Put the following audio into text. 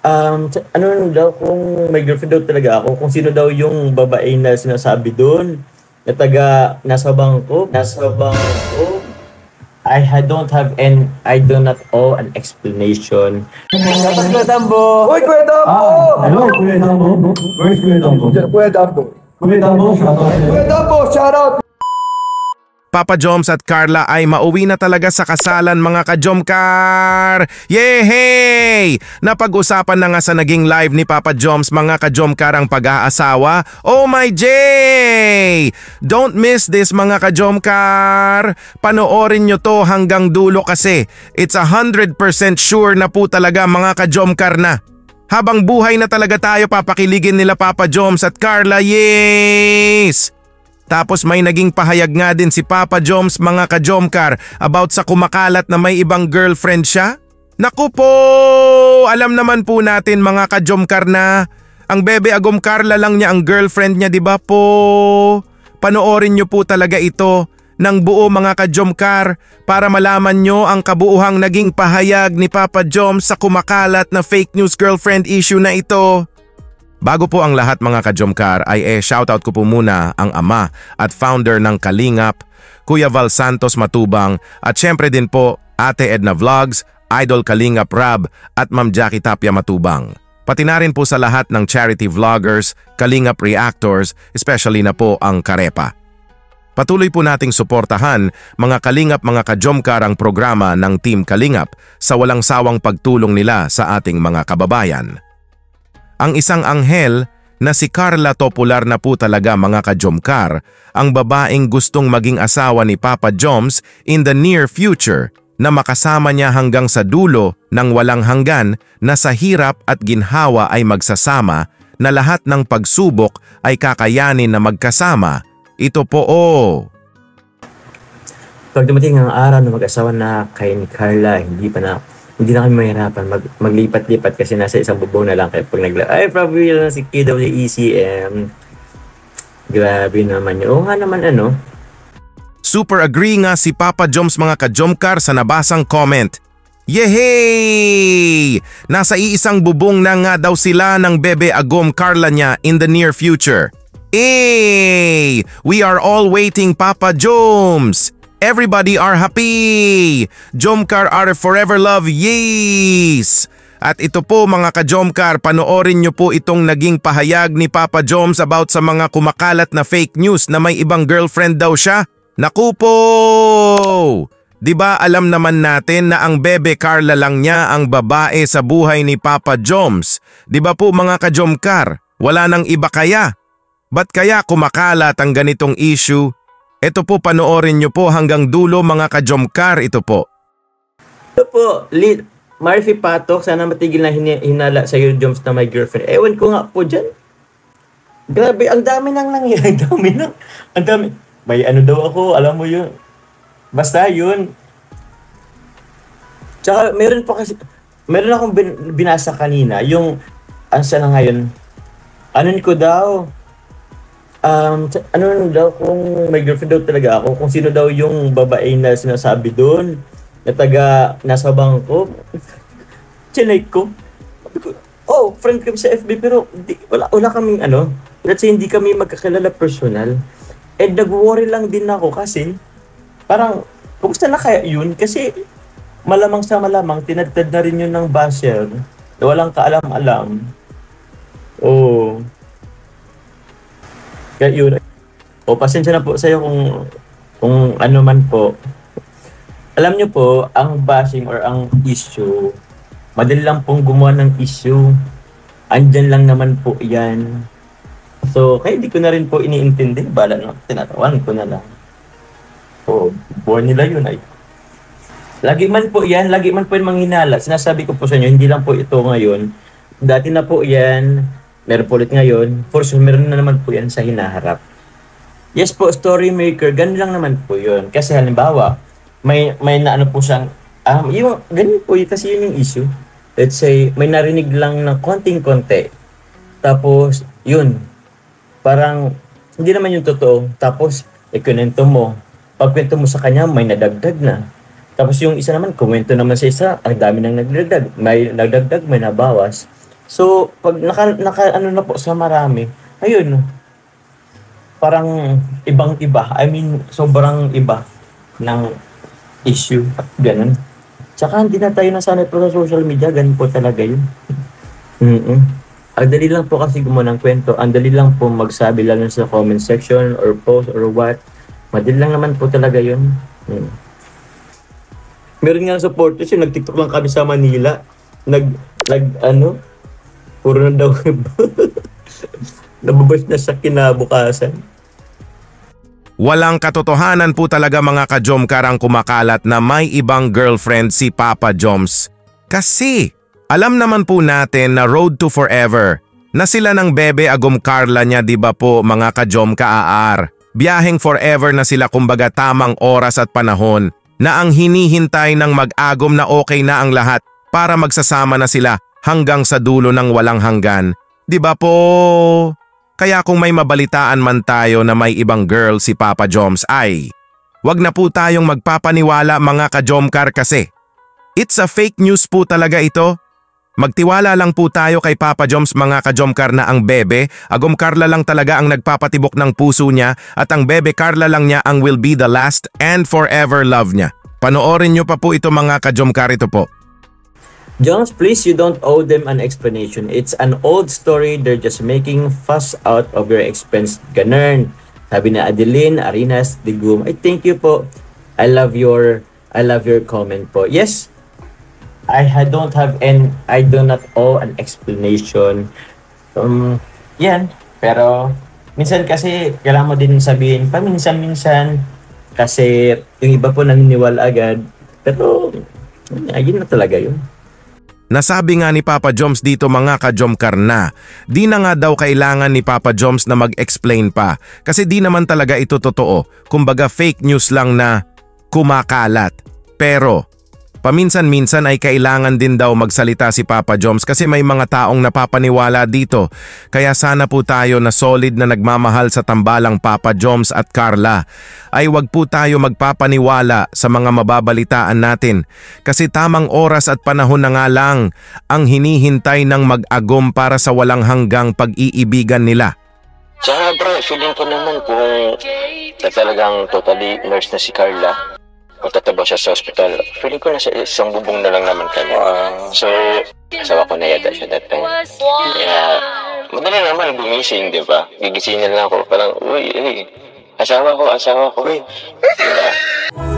Ano daw kung may girlfriend daw talaga ako, kung sino daw yung babae na sinasabi dun, na taga nasa bangko. Don't have and I do not owe an explanation. Tapos Kuya Tambo! Uy, Kuya Dambo! Hello, Kuya Dambo. Where's Kuya Dambo? Kuya Dambo. Kuya Dambo, shoutout sa'yo. Kuya Dambo, shout out! Papa Joms at Carla ay mauwi na talaga sa kasalan mga ka-Jomcar! Yehey! Napag-usapan na nga sa naging live ni Papa Joms mga ka-Jomcar ang pag-aasawa. Oh my Jay! Don't miss this mga ka-Jomcar! Panoorin nyo to hanggang dulo kasi it's 100% sure na po talaga mga ka-Jomcar na. Habang buhay na talaga tayo papakiligin nila Papa Joms at Carla. Yes! Tapos may naging pahayag nga din si Papa Joms mga ka-Jomcar about sa kumakalat na may ibang girlfriend siya. Naku po! Alam naman po natin mga ka-Jomcar na ang Bebe Agom Carla lang niya ang girlfriend niya, di ba po? Panoorin niyo po talaga ito ng buo mga ka-Jomcar para malaman niyo ang kabuuhang naging pahayag ni Papa Joms sa kumakalat na fake news girlfriend issue na ito. Bago po ang lahat mga ka-Jomcar ay shoutout ko po muna ang ama at founder ng Kalingap, Kuya Val Santos Matubang at syempre din po Ate Edna Vlogs, Idol Kalingap Rab at Ma'am Jackie Tapia Matubang. Pati na rin po sa lahat ng charity vloggers, Kalingap Reactors, especially na po ang Karepa. Patuloy po nating suportahan mga Kalingap mga ka-Jomcar ang programa ng Team Kalingap sa walang sawang pagtulong nila sa ating mga kababayan. Ang isang anghel na si Carla popular na po talaga mga ka-Jomcar, ang babaeng gustong maging asawa ni Papa Joms in the near future na makasama niya hanggang sa dulo ng walang hanggan na sa hirap at ginhawa ay magsasama na lahat ng pagsubok ay kakayanin na magkasama. Ito po Pag dumating ang araw na mag-asawa na kay ni Carla, hindi na kami mahirapan maglipat-lipat kasi nasa isang bubong na lang. Kaya pag ay probably lang si KWECM. Grabe naman yun. Oo nga naman Super agree nga si Papa Joms mga ka-Jomcar sa nabasang comment. Yehey! Nasa iisang bubong na nga daw sila ng Bebe Agom Carla niya in the near future. We are all waiting Papa Joms! Everybody are happy! Jomcar are forever love, yes! At ito po mga ka-Jomcar, panoorin nyo po itong naging pahayag ni Papa Joms about sa mga kumakalat na fake news na may ibang girlfriend daw siya. Naku po! Diba alam naman natin na ang Bebe Carla lang niya ang babae sa buhay ni Papa Joms? Diba po mga ka-Jomcar, wala nang iba kaya? Ba't kaya kumakalat ang ganitong issue? Ito po panoorin nyo po hanggang dulo mga ka-Jomcar, ito po. Ito po, Marfy Patok, sana matigil na hinala sa iyo Joms na my girlfriend. Ewan ko nga po dyan. Grabe, ang dami nang nangyayari. Ang dami. May daw ako, alam mo yun. Basta yun. Tsaka meron akong binasa kanina, yung, na ngayon, ko daw, daw kung may girlfriend daw talaga ako, kung sino daw yung babae na sinasabi doon, na taga nasa bangko. Chinay ko. Oh, friend kami sa FB pero wala kaming let's say hindi kami magkakilala personal. And nag-worry lang din ako kasi parang kumusta na kaya yun? Kasi malamang sa malamang tinadtad na rin yun ng basher na walang kaalam-alam. Oh. Kaya yun. O, pasensya na po sa'yo kung ano man po. Alam nyo po, ang bashing or ang issue, madali lang pong gumawa ng issue. Andyan lang naman po yan. So, kaya hindi ko na rin po iniintindi. Bala na, tinatawan ko na lang. O, born nila yun ay. Lagi man po yan manghinala. Sinasabi ko po sa inyo, hindi lang po ito ngayon. Dati na po yan. Meron po ulit ngayon. For sure, meron na naman po yan sa hinaharap. Yes po, story maker, ganun lang naman po yun. Kasi halimbawa, may na po siyang, yung, ganun po yun, kasi yun yung issue. Let's say, may narinig lang ng konting-konti. Tapos, yun, parang, hindi naman yung totoo. Tapos, ikunento mo. Pagkwento mo sa kanya, may nadagdag na. Tapos yung isa naman, kumento naman sa isa, ang dami nang nagdagdag. May nagdagdag, may nabawas. So, pag ano na po sa marami, ayun, parang ibang-iba. I mean, sobrang iba ng issue at ganun. Tsaka hindi na tayo nasanay po sa social media, ganun po talaga yun. Ang dali lang po kasi gumawa ng kwento, ang dali lang po magsabi lang sa comment section or post or what. Madali lang naman po talaga yun. Meron nga supporters yun, nag-TikTok lang kami sa Manila. Puro na daw nababas na sa kinabukasan. Walang katotohanan po talaga mga ka-Jomcar ang kumakalat na may ibang girlfriend si Papa Joms. Kasi alam naman po natin na road to forever na sila ng bebe agum Carla niya, di ba po mga ka-Jomcar? Biyaheng forever na sila, kumbaga tamang oras at panahon na ang hinihintay ng mag-agom na okay na ang lahat para magsasama na sila hanggang sa dulo ng walang hanggan. Di ba po? Kaya kung may mabalitaan man tayo na may ibang girl si Papa Joms ay wag na po tayong magpapaniwala mga ka-Jomcar kasi it's a fake news po talaga ito. Magtiwala lang po tayo kay Papa Joms mga ka-Jomcar na ang bebe, agum Carla lang talaga ang nagpapatibok ng puso niya at ang bebe Carla lang niya ang will be the last and forever love niya. Panoorin niyo pa po ito mga ka-Jomcar, ito po. Jones, please, you don't owe them an explanation. It's an old story. They're just making fuss out of your expense. Ganun. Sabi na Adeline Arinas Digum. I thank you po. I love your comment po. Yes, I do not owe an explanation. Yan. Pero minsan kasi kailangan mo din sabihin paminsan-minsan kasi yung iba po naniniwala agad. Pero ayun na talaga yun. Nasabi nga ni Papa Joms dito mga ka-Jomcar na di na nga daw kailangan ni Papa Joms na mag-explain pa kasi di naman talaga ito totoo, kumbaga fake news lang na kumakalat. Pero paminsan-minsan ay kailangan din daw magsalita si Papa Joms kasi may mga taong napapaniwala dito. Kaya sana po tayo na solid na nagmamahal sa tambalang Papa Joms at Carla ay wag po tayo magpapaniwala sa mga mababalitaan natin kasi tamang oras at panahon na nga lang ang hinihintay ng mag-agom para sa walang hanggang pag-iibigan nila. Tsaka bro, feeling ko naman kung talagang totally nurse na si Carla, magtataba siya sa hospital, feeling ko nasa isang bubong na lang naman kami. So, asawa ko na yata siya that time. Kaya, madali naman gumising, di ba? Gigisingin lang ako, parang, uy, asawa ko, uy. Diba?